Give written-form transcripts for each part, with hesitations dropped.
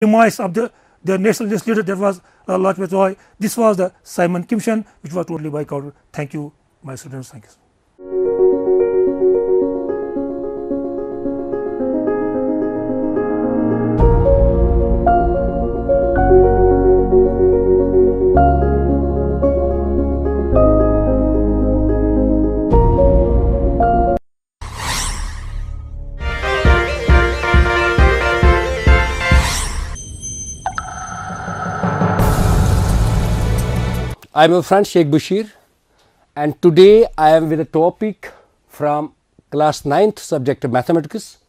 demise of the nationalist leader, that was Lord Roy. This was the Simon Commission, which was totally boycotted. Thank you, my students. Thank you. I am your friend Sheikh Bashir, and today I am with a topic from class 9th subject mathematics.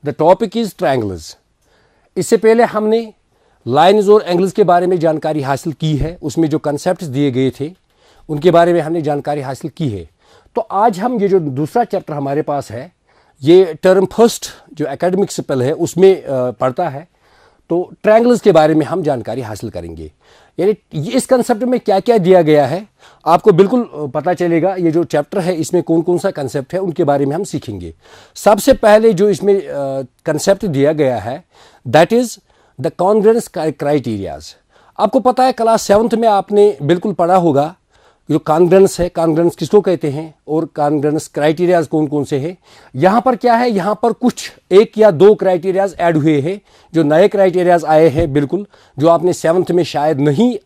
The topic is triangles. इससे पहले हमने lines और angles के बारे में जानकारी हासिल की है, उसमें जो कंसेप्ट्स दिए गए थे उनके बारे में हमने जानकारी हासिल की है। तो आज हम ये जो दूसरा चैप्टर हमारे पास है, ये टर्म फर्स्ट जो एकेडमिक स्पेल है उसमें पढ़ता है। तो ट्रायंगल्स के बारे में हम जानकारी हासिल करेंगे, यानी इस कंसेप्ट में क्या क्या दिया गया है आपको बिल्कुल पता चलेगा। ये जो चैप्टर है इसमें कौन कौन सा कंसेप्ट है उनके बारे में हम सीखेंगे। सबसे पहले जो इसमें कंसेप्ट दिया गया है that is the congruence criterias. आपको पता है क्लास 7th में आपने बिल्कुल पढ़ा होगा जो कॉन्ग्रुएंस है, कॉन्ग्रुएंस किसको कहते हैं और कॉन्ग्रुएंस क्राइटेरियाज कौन कौन से हैं। यहाँ पर क्या है, यहाँ पर कुछ एक या दो क्राइटेरियाज ऐड हुए हैं, जो नए क्राइटेरियाज आए हैं बिल्कुल, जो आपने 7th में शायद नहीं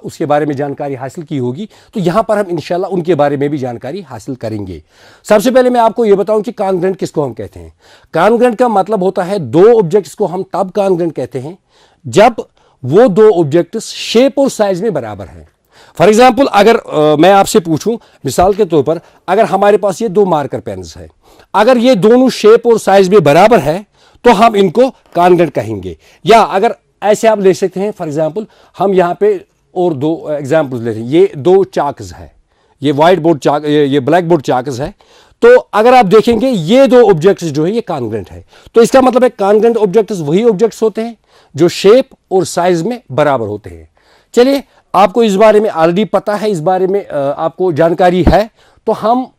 उसके बारे में जानकारी हासिल की होगी। तो यहाँ पर हम इंशाल्लाह उनके बारे में भी जानकारी हासिल करेंगे। सबसे पहले मैं आपको ये बताऊँ कि कॉन्ग्रुएंट किसको हम कहते हैं। कॉन्ग्रुएंट का मतलब होता है दो ऑब्जेक्ट्स को हम तब कॉन्ग्रुएंट कहते हैं जब वो दो ऑब्जेक्ट्स शेप और साइज में बराबर हैं। फॉर एग्जाम्पल अगर मैं आपसे पूछूं मिसाल के तौर पर, अगर हमारे पास ये दो मार्कर पेन्स है, अगर ये दोनों शेप और साइज में बराबर है तो हम इनको कॉन्ग्रुएंट कहेंगे। या अगर ऐसे आप ले सकते हैं, फॉर एग्जाम्पल हम यहाँ पे और दो एग्जाम्पल्स लेते हैं। ये दो चाक्स है, ये वाइट बोर्ड चाक, ये ब्लैक बोर्ड चाक्स है। तो अगर आप देखेंगे ये दो ऑब्जेक्ट्स जो है ये कॉन्ग्रुएंट है। तो इसका मतलब है कॉन्ग्रुएंट ऑब्जेक्ट्स वही ऑब्जेक्ट्स होते हैं जो शेप और साइज में बराबर होते हैं। चलिए, आपको इस बारे में ऑलरेडी पता है, इस बारे में आपको जानकारी है, तो हम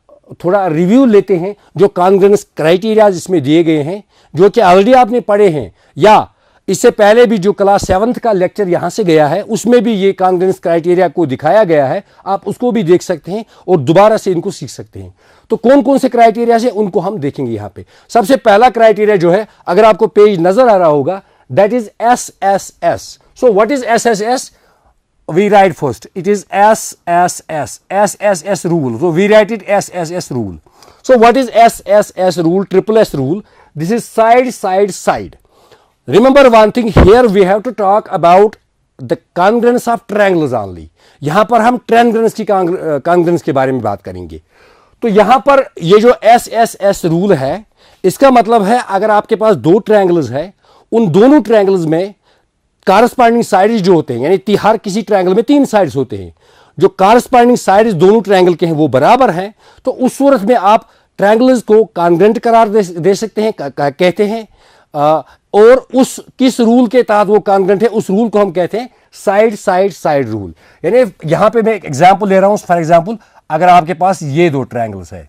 थोड़ा रिव्यू लेते हैं जो कॉन्ग्रुएंस क्राइटेरियाज इसमें दिए गए हैं, जो कि ऑलरेडी आपने पढ़े हैं या इससे पहले भी जो क्लास 7th का लेक्चर यहाँ से गया है उसमें भी ये कॉन्ग्रुएंस क्राइटेरिया को दिखाया गया है। आप उसको भी देख सकते हैं और दोबारा से इनको सीख सकते हैं। तो कौन कौन से क्राइटेरिया है उनको हम देखेंगे यहाँ पे। सबसे पहला क्राइटेरिया जो है, अगर आपको पेज नजर आ रहा होगा, that is SSS। So what is SSS? We write first, it is SSS rule. So we write it SSS rule. So what is SSS rule, triple S rule? This is side, side, side. Remember one thing, here we have to talk about the congruence of triangles only. यहाँ पर हम triangles की congruence के बारे में बात करेंगे। तो यहाँ पर ये जो SSS rule है, इसका मतलब है अगर आपके पास दो ट्रायंगल्स है, उन दोनों ट्रायंगल्स में कॉरस्पॉन्डिंग साइड्स जो होते हैं, यानी हर किसी ट्रायंगल में 3 साइड्स होते हैं, जो कॉरस्पॉन्डिंग साइड्स दोनों ट्रायंगल के हैं वो बराबर हैं, तो उस सूरत में आप ट्रायंगल्स को कॉन्ग्रुएंट करार दे सकते हैं, कहते हैं। और उस किस रूल के तहत वो कॉन्ग्रुएंट है, उस रूल को हम कहते हैं साइड साइड साइड रूल। यानी यहां पे मैं एक एग्जांपल ले रहा हूं। फॉर एग्जांपल अगर आपके पास ये दो ट्रायंगल्स है,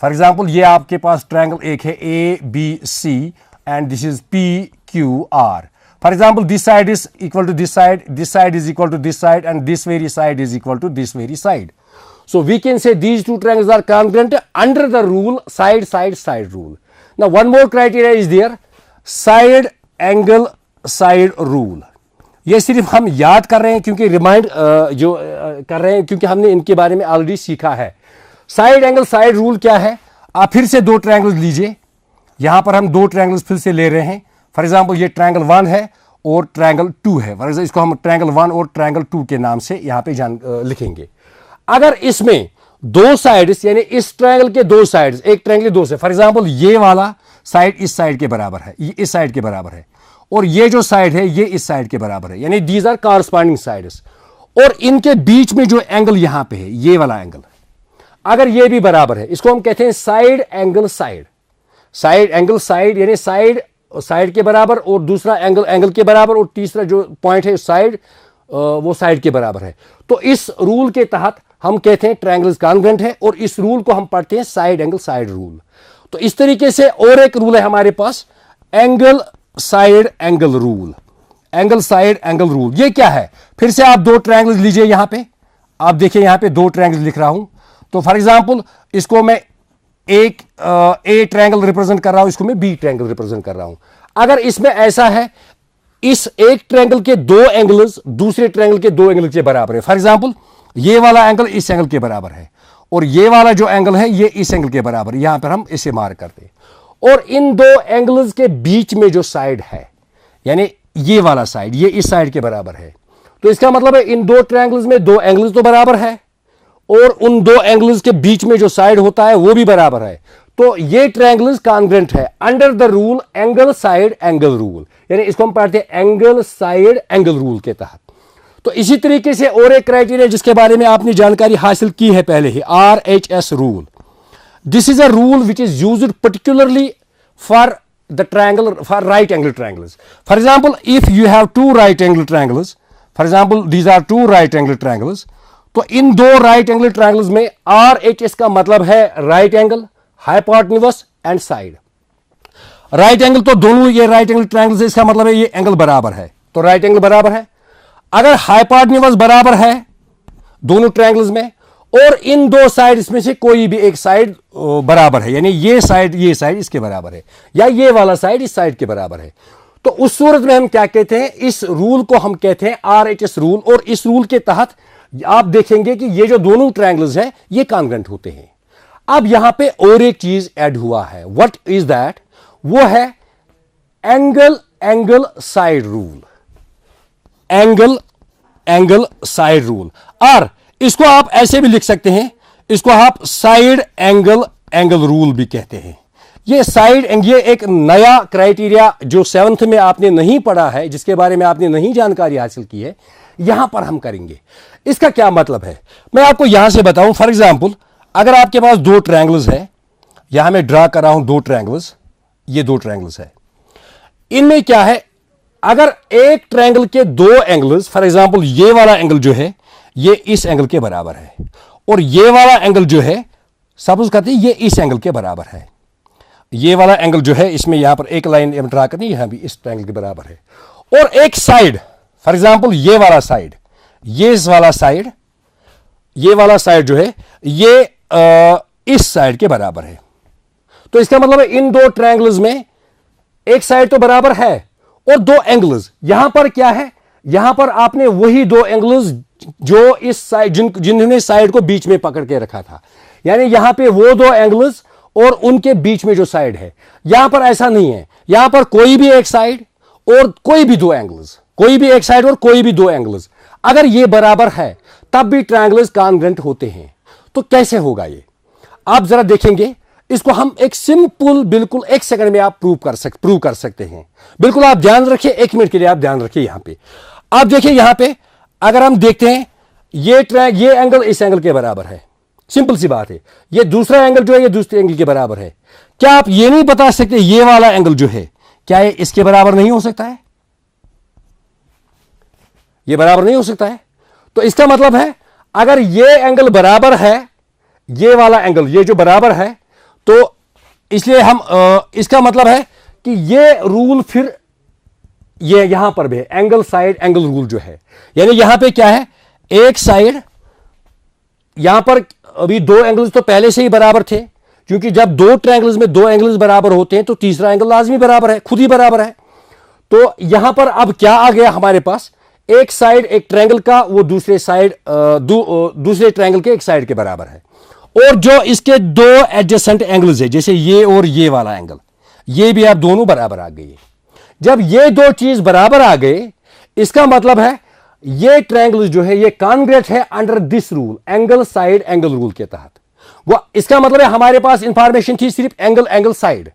फॉर एग्जांपल ये आपके पास ट्रायंगल एक है ABC and this is PQR। For example, this side is equal to this side is equal to this side, and this very side is equal to this very side. So we can say these two triangles are congruent under the rule side, side, side rule. Now one more criteria is there, side angle side rule. ये सिर्फ हम याद कर रहे हैं क्योंकि remind जो कर रहे हैं क्योंकि हमने इनके बारे में ऑलरेडी सीखा है। साइड एंगल साइड रूल क्या है? आप फिर से दो ट्रायंगल्स लीजिए। यहां पर हम दो ट्रायंगल्स फिर से ले रहे हैं। फॉर एग्जाम्पल ये ट्रायंगल 1 है और ट्रायंगल 2 है। फॉर एग्जाम्पल इसको हम ट्रायंगल 1 और ट्रायंगल 2 के नाम से यहाँ पे लिखेंगे। अगर इसमें दो साइड्स, यानी इस ट्रायंगल के दो साइड्स, एक ट्रायंगल के दो साइड, फॉर एग्जाम्पल ये वाला साइड इस साइड के बराबर है, ये इस साइड के बराबर है, और ये जो साइड है ये इस साइड के बराबर है, यानी दीज आर कॉरस्पॉन्डिंग साइड्स। और इनके बीच में जो एंगल यहां पे है, ये वाला एंगल, अगर ये भी बराबर है, इसको हम कहते हैं side angle side. Side angle side यानी साइड साइड के बराबर और दूसरा एंगल एंगल के बराबर और तीसरा जो पॉइंट है साइड वो साइड के बराबर है। तो इस रूल के तहत हम कहते हैं ट्रायंगल्स कॉन्ग्रुएंट है और इस रूल को हम पढ़ते हैं साइड एंगल साइड रूल। तो इस तरीके से और एक रूल है हमारे पास, angle side angle rule. Angle side angle rule. ये क्या है? फिर से आप दो ट्रायंगल्स लीजिए। यहां पे आप देखिए, यहां पे दो ट्रायंगल्स लिख रहा हूं। तो फॉर एग्जांपल इसको मैं एक ए ट्रायंगल रिप्रेजेंट कर रहा हूं, इसको मैं बी ट्रायंगल रिप्रेजेंट कर रहा हूं। अगर इसमें ऐसा है, इस एक ट्रायंगल के दो एंगल्स दूसरे ट्रायंगल के दो एंगल के बराबर है। फॉर एग्जांपल ये वाला एंगल इस एंगल के बराबर है और ये वाला जो एंगल है ये इस एंगल के बराबर है। यहां पर हम इसे मार्क करते हैं। और इन दो एंगल्स के बीच में जो साइड है, यानी ये वाला साइड, ये इस साइड के बराबर है। तो इसका मतलब है इन दो ट्रायंगल्स में दो एंगल्स तो बराबर है और उन दो एंगल्स के बीच में जो साइड होता है वो भी बराबर है। तो ये ट्रायंगल्स कॉन्ग्रुएंट है under the rule angle side angle rule, यानी इसको हम पढ़ते हैं एंगल साइड एंगल रूल के तहत। तो इसी तरीके से और एक क्राइटेरिया जिसके बारे में आपने जानकारी हासिल की है पहले ही, RHS rule. This is a rule which is used particularly for the triangle, for right angle triangles. For example, if you have two right angle triangles, for example these are two right angle triangles, तो इन दो right angle triangles में RHS का मतलब है right angle, hypotenuse and side. right angle तो दोनों ये right angle triangles, इसका मतलब है ये एंगल बराबर है, तो right angle बराबर है। अगर hypotenuse बराबर है दोनों triangles में और इन दो साइड में से कोई भी एक साइड बराबर है, यानी ये साइड इसके बराबर है या ये वाला साइड इस साइड के बराबर है, तो उस सूरत में हम क्या कहते हैं, इस रूल को हम कहते हैं RHS रूल। और इस रूल के तहत आप देखेंगे कि ये जो दोनों ट्रायंगल्स हैं ये कॉन्ग्रुएंट होते हैं। अब यहां पे और एक चीज ऐड हुआ है, व्हाट इज दैट? वो है angle side rule, angle side rule. और इसको आप ऐसे भी लिख सकते हैं, इसको आप साइड एंगल रूल भी कहते हैं। ये साइड ये एक नया क्राइटेरिया जो 7th में आपने नहीं पढ़ा है, जिसके बारे में आपने नहीं जानकारी हासिल की है, यहां पर हम करेंगे। इसका क्या मतलब है मैं आपको यहां से बताऊं। फॉर एग्जांपल अगर आपके पास दो ट्रायंगल्स है, यहां मैं ड्रा कर रहा हूं दो ट्रायंगल्स, ये दो ट्रायंगल्स है, इनमें क्या है, अगर एक ट्रायंगल के दो एंगल्स, फॉर एग्जांपल ये वाला एंगल जो है ये इस एंगल के बराबर है और ये वाला एंगल जो है सपोज करते हैं ये इस एंगल के बराबर है, ये वाला एंगल जो है इसमें यहां पर एक लाइन ड्रा करनी, यहां भी इस एंगल के बराबर है। और एक साइड, फॉर एग्जांपल ये वाला साइड, ये वाला साइड जो है ये इस साइड के बराबर है। तो इसका मतलब है इन दो ट्रायंगल्स में एक साइड तो बराबर है और दो एंगल्स, यहां पर क्या है, यहां पर आपने वही दो एंगल्स जो इस साइड जिन्होंने साइड को बीच में पकड़ के रखा था, यानी यहां पे वो दो एंगल्स और उनके बीच में जो साइड है। यहां पर ऐसा नहीं है, यहां पर कोई भी एक साइड और कोई भी दो एंगल्स, कोई भी एक साइड और कोई भी दो एंगल्स, अगर ये बराबर है तब भी ट्रायंगल्स कॉन्ग्रुएंट होते हैं। तो कैसे होगा ये, आप जरा देखेंगे। इसको हम एक सिंपल, बिल्कुल एक सेकंड में आप प्रूव कर सकते हैं। बिल्कुल आप ध्यान रखिए, 1 मिनट के लिए आप ध्यान रखिए। यहां पे आप देखिए, यहां पे अगर हम देखते हैं ये एंगल इस एंगल के बराबर है, सिंपल सी बात है। ये दूसरा एंगल जो है ये दूसरे एंगल के बराबर है। क्या आप ये नहीं बता सकते ये वाला एंगल जो है क्या ये इसके बराबर नहीं हो सकता है? ये बराबर नहीं हो सकता है। तो इसका मतलब है अगर ये एंगल बराबर है, ये वाला एंगल ये जो बराबर है, तो इसलिए हम इसका मतलब है कि ये रूल फिर ये यहां पर भी है, एंगल साइड एंगल रूल जो है, यानी यहां पे क्या है, एक साइड, यहां पर अभी दो एंगल्स तो पहले से ही बराबर थे, क्योंकि जब दो ट्रायंगल्स में दो एंगल्स बराबर होते हैं तो तीसरा एंगल लाजमी बराबर है, खुद ही बराबर है। तो यहां पर अब क्या आ गया हमारे पास, एक साइड एक ट्रायंगल का वो दूसरे साइड दूसरे ट्रायंगल के एक साइड के बराबर है, और जो इसके दो एडजेसेंट एंगल्स है, जैसे ये और ये वाला एंगल, ये भी आप दोनों बराबर आ गए। जब ये दो चीज बराबर आ गए, इसका मतलब है ये ट्रायंगल जो है ये कॉन्ग्रुएंट है under this rule, angle side angle rule के तहत। वो इसका मतलब है हमारे पास इंफॉर्मेशन थी सिर्फ एंगल साइड,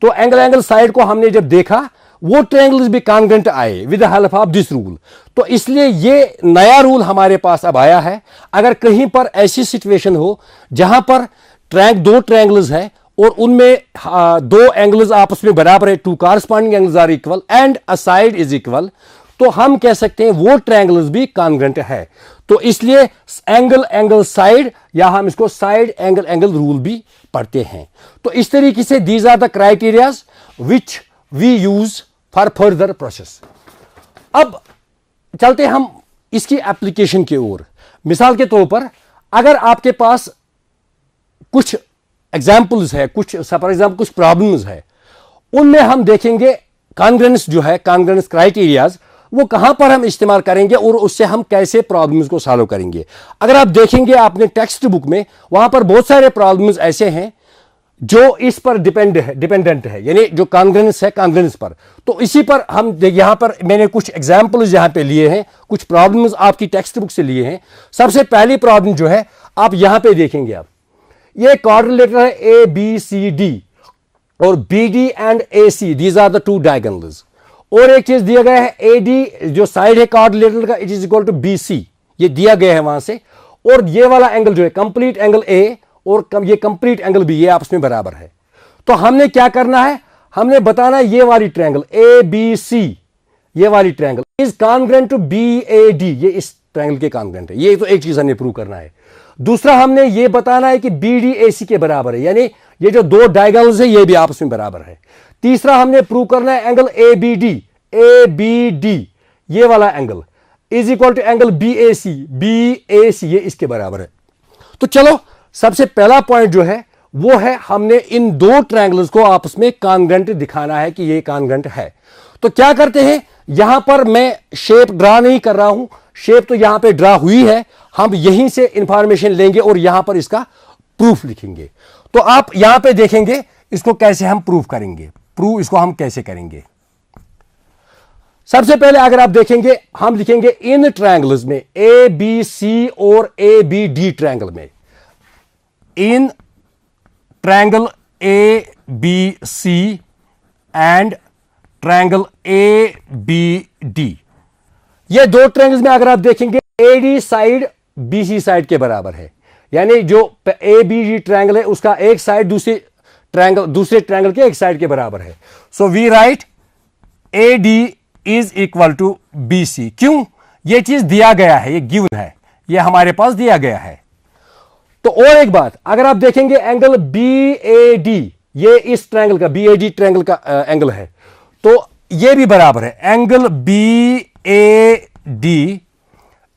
तो एंगल साइड को हमने जब देखा वो ट्रायंगल्स भी कॉन्ग्रुएंट आए with the help of this rule. तो इसलिए ये नया रूल हमारे पास अब आया है। अगर कहीं पर ऐसी सिचुएशन हो जहां पर दो ट्रायंगल्स है और उनमें दो एंगल्स आपस में बराबर है, two corresponding angles are equal and a side is equal, तो हम कह सकते हैं वो ट्रायंगल्स भी कॉन्ग्रुएंट है। तो इसलिए एंगल साइड, या हम इसको साइड एंगल रूल भी पढ़ते हैं। तो इस तरीके से these are the criterias which we use for further process. अब चलते हम इसकी एप्लीकेशन की ओर। मिसाल के तौर पर अगर आपके पास कुछ एग्जाम्पल्स है, कुछ फॉर एग्जाम्पल कुछ प्रॉब्लम्स है, उनमें हम देखेंगे कॉन्ग्रेंस जो है, कॉन्ग्रेंस क्राइटेरियाज, वो कहां पर हम इस्तेमाल करेंगे और उससे हम कैसे प्रॉब्लम्स को सॉल्व करेंगे। अगर आप देखेंगे आपने टेक्स्ट बुक में, वहां पर बहुत सारे प्रॉब्लम्स ऐसे हैं जो इस पर डिपेंडेंट है, यानी जो कॉन्ग्रेंस है कॉन्ग्रेंस पर। तो इसी पर हम यहां पर मैंने कुछ एग्जाम्पल्स यहां पे लिए हैं, कुछ प्रॉब्लम्स आपकी टेक्स्ट बुक से लिए हैं। सबसे पहली प्रॉब्लम जो है आप यहां पे देखेंगे, आप ये क्वाड्रिलेटरल है ए बी सी डी और B D and A C, these are the two diagonals. और एक चीज दिया गया है ए डी जो साइड है क्वाड्रिलेटरल का, it is equal to B C, ये दिया गया है वहां से। और ये वाला एंगल जो है कंप्लीट एंगल ए और ये कंप्लीट एंगल भी, ये आपस में बराबर है। तो हमने क्या करना है, हमने बताना है ये वाली ट्रायंगल ए बी सी, ये वाली triangle is congruent to B A D, ये इस ट्रायंगल के कॉन्ग्रेंट है। ये तो एक चीज हमने प्रूव करना है। दूसरा हमने ये बताना है कि बी डी ए सी के बराबर है, यानी ये जो दो डायगोनल्स है ये भी आपस में बराबर है। तीसरा हमने प्रूव करना है एंगल ए बी डी, ये वाला angle is equal to angle B A C, ये इसके बराबर है। तो चलो सबसे पहला पॉइंट जो है वो है हमने इन दो ट्रायंगल्स को आपस में कॉन्ग्रेंट दिखाना है कि ये कॉन्ग्रेंट है। तो क्या करते हैं, यहां पर मैं शेप ड्रा नहीं कर रहा हूं, शेप तो यहां पे ड्रा हुई है, हम यहीं से इंफॉर्मेशन लेंगे और यहां पर इसका प्रूफ लिखेंगे। तो आप यहां पे देखेंगे इसको कैसे हम प्रूफ करेंगे, प्रूफ इसको हम कैसे करेंगे। सबसे पहले अगर आप देखेंगे हम लिखेंगे इन ट्रायंगल्स में ए बी सी और ए बी डी ट्रायंगल में, in triangle A B C and triangle A B D, ये दो ट्रायंगल्स में अगर आप देखेंगे A D side B C side के बराबर है, यानी जो ए बी डी ट्रायंगल है उसका एक साइड दूसरे ट्रायंगल के एक साइड के बराबर है। So we write A D is equal to B C. क्यों, ये चीज दिया गया है, ये गिवन है, ये हमारे पास दिया गया है। तो और एक बात, अगर आप देखेंगे एंगल बी ए डी, ये इस ट्रायंगल का बी ए डी ट्रायंगल का एंगल है, तो ये भी बराबर है। Angle B A D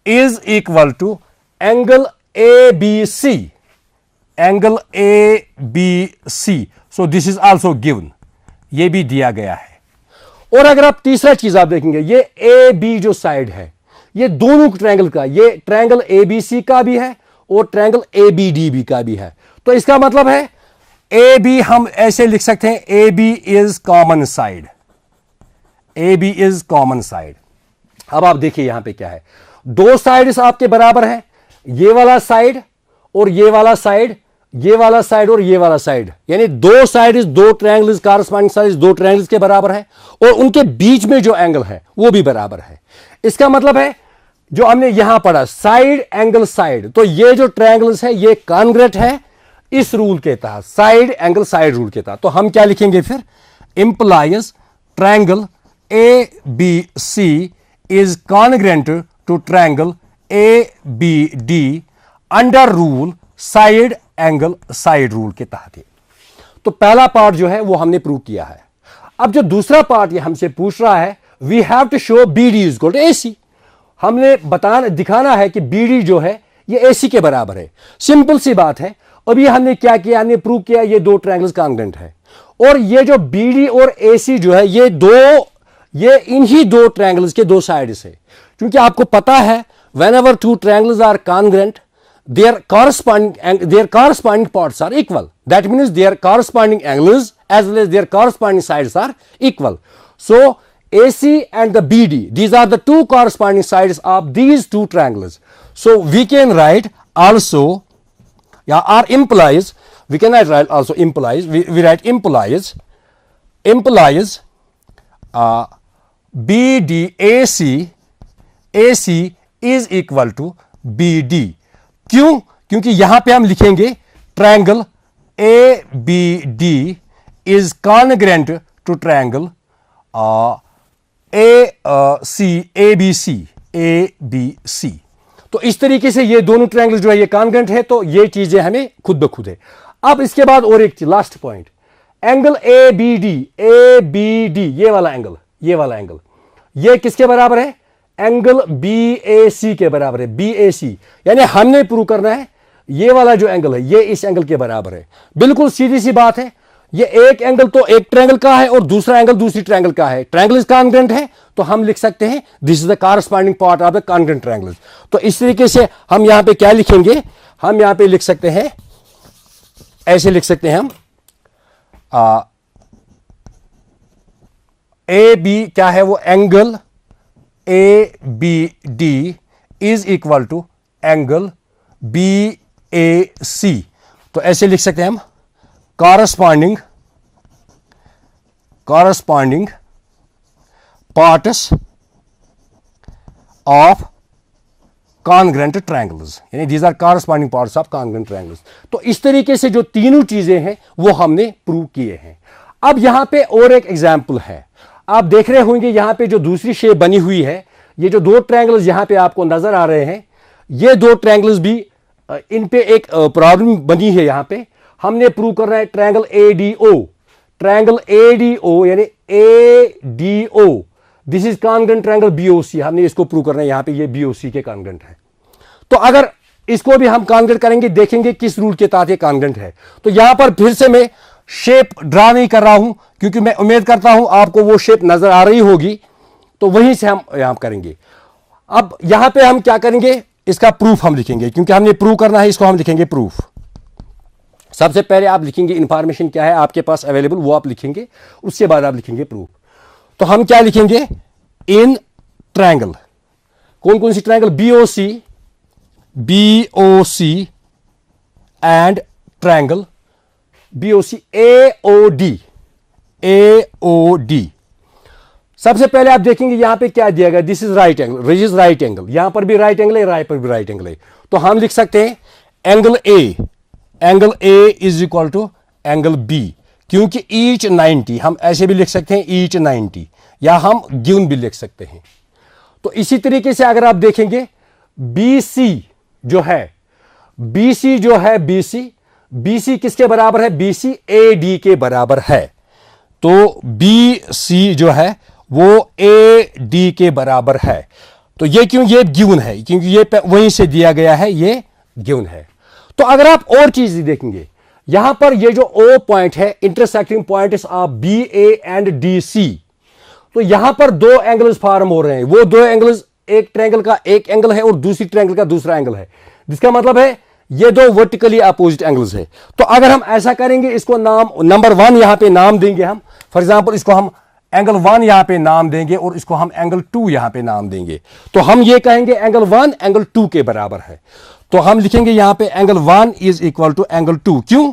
is equal to angle A B C, angle A B C. So this is also given, ये भी दिया गया है। और अगर आप तीसरा चीज आप देखेंगे, ये ए बी जो साइड है, ये दोनों ट्रायंगल का, ये ट्रायंगल ए बी सी का भी है और triangle A B D B का भी है। तो इसका मतलब है ए बी हम ऐसे लिख सकते हैं, A B is common side, A B is common side. अब आप देखिए यहां पे क्या है, दो साइड्स आपके बराबर हैं, ये वाला साइड और ये वाला साइड, ये वाला साइड और ये वाला साइड, यानी दो साइड्स, दो ट्रायंगल्स, कॉरस्पॉन्डिंग साइड्स दो ट्रायंगल्स के बराबर है और उनके बीच में जो एंगल है वो भी बराबर है। इसका मतलब है जो हमने यहां पढ़ा साइड एंगल साइड, तो ये जो ट्रायंगल्स है ये कॉन्ग्रेंट है इस रूल के तहत, साइड एंगल साइड रूल के तहत। तो हम क्या लिखेंगे फिर, implies triangle A B C is congruent to triangle A B D under rule side angle side rule के तहत। तो पहला पार्ट जो है वो हमने प्रूव किया है। अब जो दूसरा पार्ट ये हमसे पूछ रहा है, we have to show B D is equal to A C, हमने दिखाना है कि बी डी जो है ये ए सी के बराबर है। सिंपल सी बात है, अभी हमने क्या किया, हमने प्रूव किया ये दो ट्रायंगल्स कॉन्ग्रेंट है और ये जो बी डी और ए सी जो है ये इन्हीं दो ट्रायंगल्स के दो साइड्स है। क्योंकि आपको पता है whenever two triangles are congruent, their corresponding parts are equal. That means their corresponding angles as well as their corresponding sides are equal. So AC and the BD, these are the two corresponding sides of these two triangles. So we can write also, or implies, we cannot write also implies, we write implies BDAC is equal to BD। क्यों, क्योंकि यहां पे हम लिखेंगे triangle ABD is congruent to triangle ABC। तो इस तरीके से ये दोनों ट्रायंगल जो है ये कॉन्ग्रेंट है, तो ये चीजें हमें खुद ब खुद है। अब इसके बाद और एक लास्ट पॉइंट, एंगल ABD, ये वाला एंगल, ये किसके बराबर है? एंगल BAC के बराबर है, BAC। यानी हमने प्रूव करना है ये वाला जो एंगल है ये इस एंगल के बराबर है। बिल्कुल सीधी सी बात है। ये एक एंगल तो एक ट्रायंगल का है और दूसरा एंगल दूसरी ट्रायंगल का है। ट्रायंगल इज कॉन्ग्रुएंट है तो हम लिख सकते हैं this is the corresponding part of the congruent triangle. तो इस तरीके से हम यहां पे क्या लिखेंगे? हम यहां पे लिख सकते हैं, ऐसे लिख सकते हैं हम AB क्या है? वो angle ABD is equal to angle BAC। तो ऐसे लिख सकते हैं हम corresponding parts of congruent triangles, यानी these are corresponding parts of congruent triangles. तो इस तरीके से जो तीनों चीजें हैं वो हमने प्रूव किए हैं। अब यहां पे और एक एग्जांपल है। आप देख रहे होंगे यहां पे जो दूसरी शेप बनी हुई है, ये जो दो ट्रायंगल्स यहां पे आपको नजर आ रहे हैं, ये दो ट्रायंगल्स भी इन पे एक प्रॉब्लम बनी है। यहां पे हमने प्रूव कर रहा है ट्रायंगल ADO यानी ADO this is congruent triangle BOC। हमने इसको प्रूव करना है, यहां पे ये BOC के कॉन्ग्रुएंट है। तो अगर इसको भी हम कॉन्ग्रुएंट करेंगे, देखेंगे किस रूल के तहत ये कॉन्ग्रुएंट है। तो यहां पर फिर से मैं शेप ड्रा नहीं कर रहा हूं क्योंकि मैं उम्मीद करता हूं आपको वो शेप नजर आ रही होगी, तो वहीं से हम यहां करेंगे। अब यहां पे हम क्या करेंगे? इसका प्रूफ हम लिखेंगे, क्योंकि हमने प्रूव करना है, इसको हम लिखेंगे प्रूफ। सबसे पहले आप लिखेंगे इंफॉर्मेशन क्या है आपके पास अवेलेबल, वो आप लिखेंगे, उसके बाद आप लिखेंगे प्रूफ। तो हम क्या लिखेंगे? इन ट्रायंगल, कौन कौन सी triangle? BOC and triangle BOC AOD। सबसे पहले आप देखेंगे यहां पे क्या दिया गया? दिस इज राइट एंगल, यहां पर भी राइट एंगल है, राइट पर भी राइट एंगल है। तो हम लिख सकते हैं angle A is equal to angle B, क्योंकि ईच 90, हम ऐसे भी लिख सकते हैं ईच 90, या हम गिवन भी लिख सकते हैं। तो इसी तरीके से अगर आप देखेंगे BC जो है BC किसके बराबर है? BC AD के बराबर है। तो BC जो है वो AD के बराबर है। तो ये क्यों? ये गिवन है, क्योंकि ये वहीं से दिया गया है, ये गिवन है। तो अगर आप और चीज देखेंगे, यहां पर ये जो O पॉइंट है, intersecting points of BA and DC, तो यहां पर दो एंगल्स फॉर्म हो रहे हैं। वो दो एंगल्स, एक ट्रायंगल का एक एंगल है और दूसरी ट्रायंगल का दूसरा एंगल है, जिसका मतलब है ये दो वर्टिकली अपोजिट एंगल्स है। तो अगर हम ऐसा करेंगे, इसको नाम नंबर 1 यहां पे नाम देंगे हम, फॉर एग्जांपल इसको हम एंगल 1 यहां पे नाम देंगे और इसको हम एंगल 2 यहां पे नाम देंगे। तो हम ये कहेंगे एंगल 1 एंगल 2 के बराबर है। तो हम लिखेंगे यहां पे angle 1 is equal to angle 2। क्यों?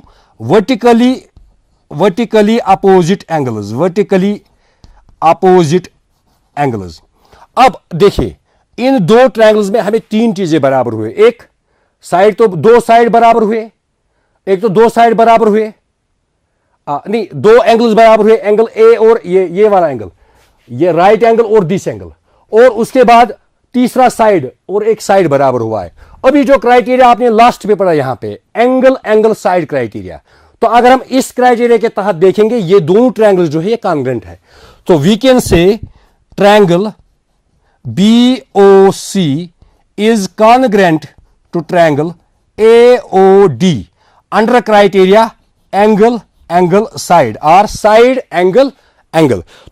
Vertically opposite angles. अब देखिए इन दो ट्रायंगल्स में हमें तीन चीजें बराबर हुए। एक साइड, तो दो साइड बराबर हुए, एक तो दो साइड बराबर हुए, नहीं, दो एंगल्स बराबर हुए, एंगल A और ये वाला एंगल, ये राइट एंगल और दिस एंगल, और उसके बाद तीसरा साइड और एक साइड बराबर हुआ है। अभी जो क्राइटेरिया आपने लास्ट पे पढ़ा यहां पे, एंगल साइड क्राइटेरिया, तो अगर हम इस क्राइटेरिया के तहत देखेंगे ये दोनों ट्रायंगल्स जो है ये कॉन्ग्रुएंट है। तो we can say triangle BOC is congruent to triangle AOD under criteria angle side or side angle।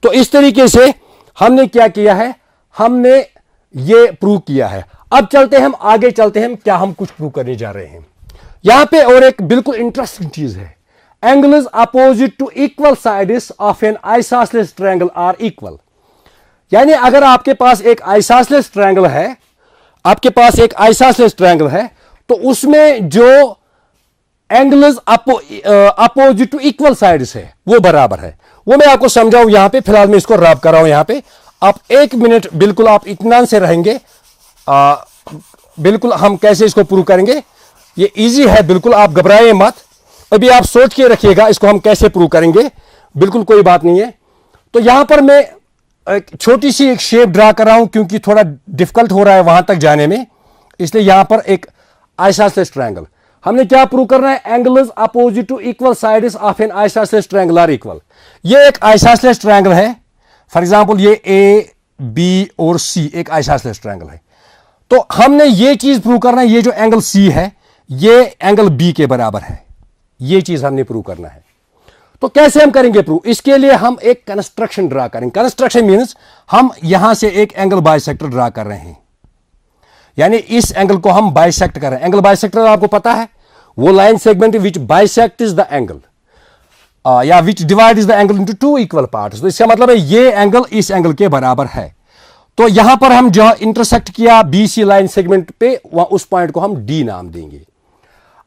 तो इस तरीके से हमने क्या किया है? हमने ये प्रूव किया है। अब चलते हैं, हम आगे चलते हैं, क्या हम कुछ प्रूव करने जा रहे हैं। यहां पे और एक बिल्कुल इंटरेस्टिंग चीज है, angles opposite to equal sides of an isosceles triangle are equal. यानी अगर आपके पास एक आइसोसेलेस ट्रायंगल है, तो उसमें जो angles opposite to equal sides है वो बराबर है। वो मैं आपको समझाऊं यहां पे, फिलहाल मैं इसको रब कर रहा हूं यहां पे। आप 1 मिनट बिल्कुल आप इत्मीनान से रहेंगे, बिल्कुल हम कैसे इसको प्रूव करेंगे। ये इजी है, बिल्कुल आप घबराइए मत, अभी आप सोच के रखिएगा इसको हम कैसे प्रूव करेंगे, बिल्कुल कोई बात नहीं है। तो यहां पर मैं एक छोटी सी एक शेप ड्रा कर रहा हूं क्योंकि थोड़ा डिफिकल्ट हो रहा है वहां तक जाने में, इसलिए यहां पर एक आइसोसेलेस ट्रायंगल। हमने क्या प्रूव करना है? Angles opposite to equal sides of an isosceles triangle are equal. ये एक आइसोसेलेस ट्रायंगल है, फॉर एग्जांपल ये बी और सी एक आइसोसेलेस ट्रायंगल है। तो हमने ये चीज प्रूव करना है, ये जो एंगल सी है ये एंगल बी के बराबर है, ये चीज हमने प्रूव करना है। तो कैसे हम करेंगे प्रूव? इसके लिए हम एक कंस्ट्रक्शन ड्रा करेंगे। कंस्ट्रक्शन मीन्स हम यहां से एक एंगल बाइसेक्टर ड्रा कर रहे हैं, यानी इस एंगल को हम बाइसेक्ट कर रहे हैं। एंगल बाइसेक्टर आपको पता है, वो line segment which bisect is the angle या which divide is the angle into two equal parts. तो इसका मतलब है ये एंगल इस एंगल के बराबर है। तो यहां पर हम जो इंटरसेक्ट किया बी सी लाइन सेगमेंट पे, वहां उस पॉइंट को हम डी नाम देंगे।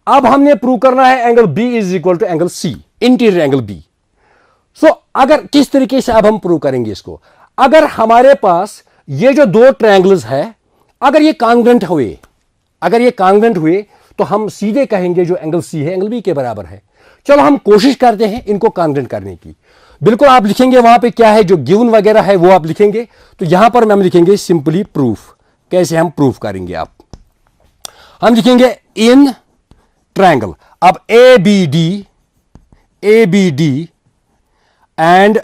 अब हमने प्रूव करना है angle B is equal to angle C, interior angle B. So अगर किस तरीके से अब हम प्रूव करेंगे इसको, अगर हमारे पास ये जो दो ट्रायंगल्स है अगर ये कॉन्ग्रुएंट हुए, अगर ये कॉन्ग्रुएंट हुए तो हम सीधे कहेंगे जो एंगल सी है एंगल बी के बराबर है। चलो हम कोशिश करते हैं इनको कॉन्ग्रुएंट करने की। बिल्कुल आप लिखेंगे वहां पे क्या है, जो गिवन वगैरह है वो आप लिखेंगे। तो यहां पर हम लिखेंगे सिंपली प्रूफ। कैसे हम प्रूफ करेंगे? आप हम लिखेंगे इन ट्रायंगल। अब A B D and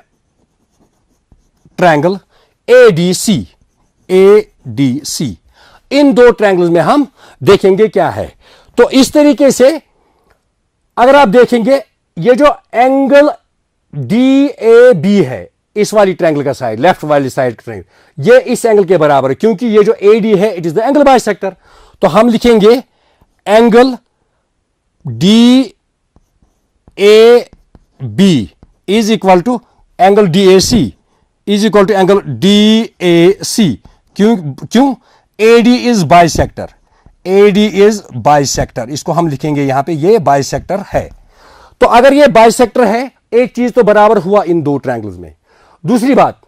triangle A D C, इन दो ट्रायंगल्स में हम देखेंगे क्या है। तो इस तरीके से अगर आप देखेंगे ये जो एंगल डी ए बी है, इस वाली ट्रायंगल का साइड, लेफ्ट वाली साइड ट्रायंगल, ये इस एंगल के बराबर है, क्योंकि ये जो ए डी है it is the angle bisector. तो हम लिखेंगे angle D A B is equal to angle D A C is equal to angle D A C. क्यों? A D is bisector, A D is bisector, इसको हम लिखेंगे यहां पे, ये बाइसेक्टर है। तो अगर ये बाइसेक्टर है, एक चीज तो बराबर हुआ इन दो ट्रायंगल्स में। दूसरी बात,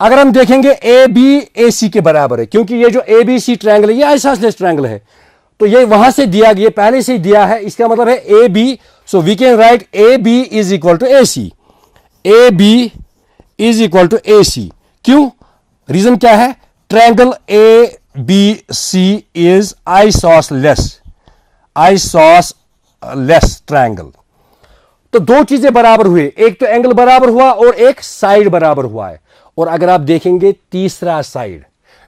अगर हम देखेंगे ए बी ए सी के बराबर है, क्योंकि ये जो ए बी सी ट्रायंगल है ये आइसोसेलेस ट्रायंगल है। तो ये वहां से दिया गया, पहले से ही दिया है, इसका मतलब है A B. So we can write A B is equal to A C, A B is equal to A C. क्यों? रीजन क्या है? Triangle A B C is isosceles triangle. तो दो चीजें बराबर हुए, एक तो एंगल बराबर हुआ और एक साइड बराबर हुआ है। और अगर आप देखेंगे तीसरा साइड,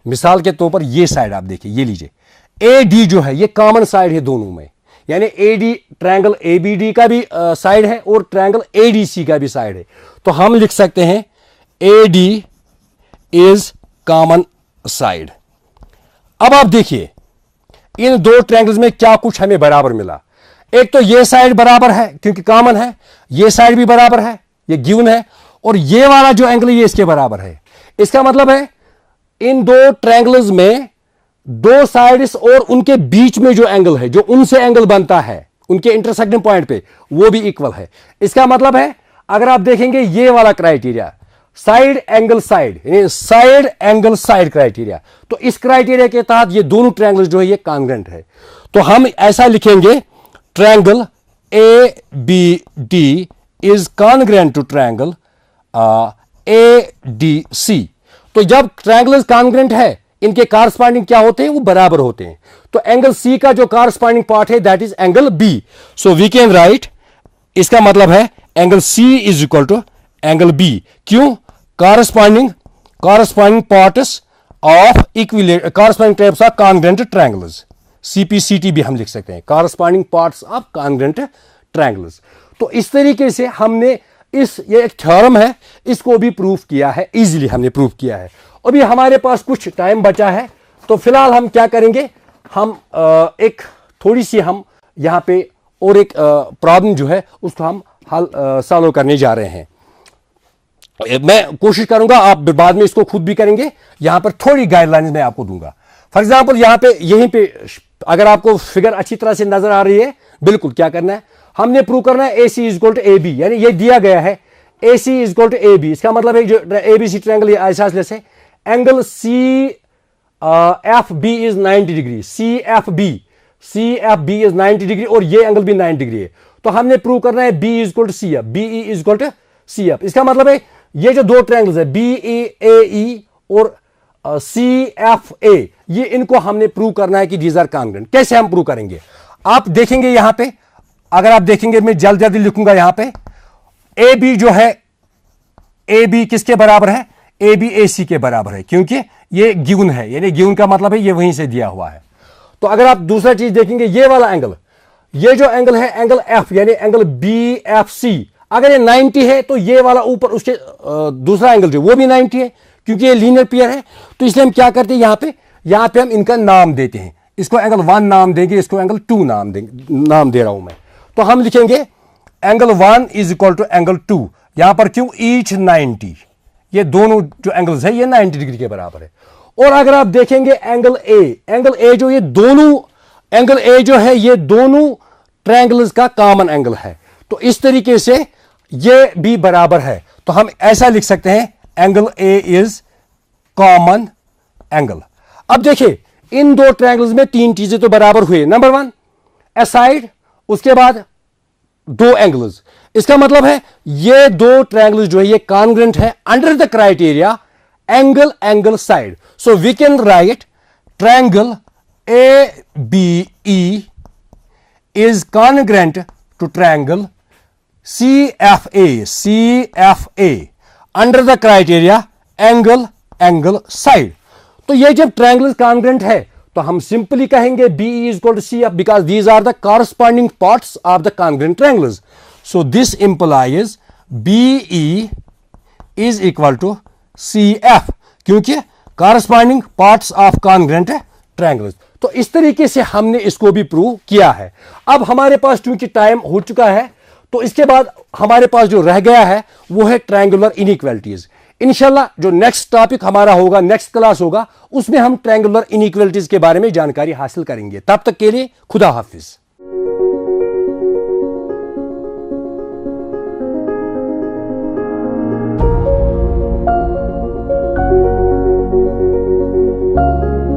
मिसाल के तौर पर ये साइड आप देखिए, ये लीजिए, ए डी जो है ये कॉमन साइड है दोनों में, यानी A D triangle A B D का भी साइड है और ट्रायंगल ए डी सी का भी साइड है। तो हम लिख सकते हैं ए डी इज कॉमन साइड। अब आप देखिए इन दो ट्रायंगल्स में क्या कुछ हमें बराबर मिला। एक तो ये साइड बराबर है क्योंकि कॉमन है, ये साइड भी बराबर है, ये गिवन है, और ये वाला जो एंगल ये इसके बराबर है। इसका मतलब है इन दो ट्रायंगल्स में दो साइड्स और उनके बीच में जो एंगल है, जो उनसे एंगल बनता है उनके इंटरसेक्टिंग पॉइंट पे, वो भी इक्वल है। इसका मतलब है अगर आप देखेंगे ये वाला क्राइटेरिया, साइड एंगल साइड, यानी साइड एंगल साइड क्राइटेरिया, तो इस क्राइटेरिया के तहत ये दोनों ट्रायंगल्स जो है ये कॉन्ग्रुएंट है। तो हम ऐसा लिखेंगे triangle A B D is congruent to triangle A D C. तो जब ट्रायंगल कॉन्ग्रुएंट है, इनके कॉरस्पॉन्डिंग क्या होते हैं? वो बराबर होते हैं। तो एंगल सी का जो कॉरस्पॉन्डिंग पार्ट है that is angle B. So we can write, इसका मतलब है angle C is equal to angle B. क्यों? Corresponding parts of equilateral, corresponding types of congruent triangles, CPCT भी हम लिख सकते हैं, corresponding parts of congruent triangles. तो इस तरीके से हमने ये एक थ्योरम है, इसको भी प्रूफ किया है, इजीली हमने प्रूफ किया है। अभी हमारे पास कुछ टाइम बचा है, तो फिलहाल हम क्या करेंगे, हम एक थोड़ी सी हम यहाँ पे और एक प्रॉब्लम जो है उसको हम हल सॉल्व करने जा रहे हैं। मैं कोशिश करूंगा, आप बाद में इसको खुद भी करेंगे, यहां पर थोड़ी गाइडलाइंस मैं आपको दूंगा। फॉर एग्जांपल यहां पे, यहीं पे अगर आपको फिगर अच्छी तरह से नजर आ रही है, बिल्कुल क्या करना है, हमने प्रूव करना है A C is equal to A B, यानी ये दिया गया है A C is equal to A B. इसका मतलब है जो ए बी सी ट्रायंगल ये आइसोसेलेस है, angle C F B is 90 degree, C F B is 90 degree और ये एंगल भी 90 डिग्री है। तो हमने प्रूव करना है B is equal to C F, B E is equal to C F. इसका मतलब है ये जो दो ट्रायंगल्स है बी ई ए ई और सी एफ ए, ये इनको हमने प्रूव करना है कि दीज आर कॉन्ग्रुएंट। कैसे हम प्रूव करेंगे? आप देखेंगे यहां पे, अगर आप देखेंगे, मैं जल्दी जल्दी लिखूंगा यहां पे, ए बी जो है, ए बी किसके बराबर है? ए बी ए सी के बराबर है, क्योंकि ये गिवन है, यानी गिवन का मतलब है ये वहीं से दिया हुआ है। तो अगर आप दूसरा चीज देखेंगे, ये वाला एंगल, ये जो एंगल है एंगल एफ यानी एंगल बी एफ सी, अगर ये 90 है तो ये वाला ऊपर उसके दूसरा एंगल जो वो भी 90 है, क्योंकि ये लीनियर पेयर है। तो इसलिए हम क्या करते हैं, यहां पे हम इनका नाम देते हैं, इसको एंगल 1 नाम देंगे, इसको एंगल 2 नाम देंगे, नाम दे रहा हूं मैं। तो हम लिखेंगे angle 1 is equal to angle 2, यहां पर क्यों, ईच 90, ये दोनों जो एंगल्स है ये 90 डिग्री के बराबर है। और अगर आप देखेंगे एंगल ए जो ये दोनों एंगल ए जो है ये दोनों ट्रायंगल्स का कॉमन एंगल है, तो इस तरीके से ये भी बराबर है। तो हम ऐसा लिख सकते हैं angle A is common angle. अब देखिए इन दो ट्रायंगल्स में 3 चीजें तो बराबर हुई। नंबर 1 ए साइड, उसके बाद 2 एंगल्स, इसका मतलब है ये दो ट्रायंगल्स जो है ये कॉन्ग्रुएंट है under the criteria angle angle side. So we can write triangle A B E is congruent to triangle CFA under the criteria angle angle side। तो ये जब ट्रायंगल congruent है तो हम सिंपली कहेंगे BE is equal to CF because these are the corresponding parts of the congruent triangles। So this implies BE is equal to CF क्योंकि corresponding parts of congruent triangles। तो इस तरीके से हमने इसको भी प्रूव किया है। अब हमारे पास चूंकि टाइम हो चुका है तो इसके बाद हमारे पास जो रह गया है वो है ट्रायंगुलर इनइक्वालिटीज। इंशाल्लाह जो नेक्स्ट टॉपिक हमारा होगा, नेक्स्ट क्लास होगा, उसमें हम ट्रायंगुलर इनइक्वालिटीज के बारे में जानकारी हासिल करेंगे। तब तक के लिए खुदा हाफिज।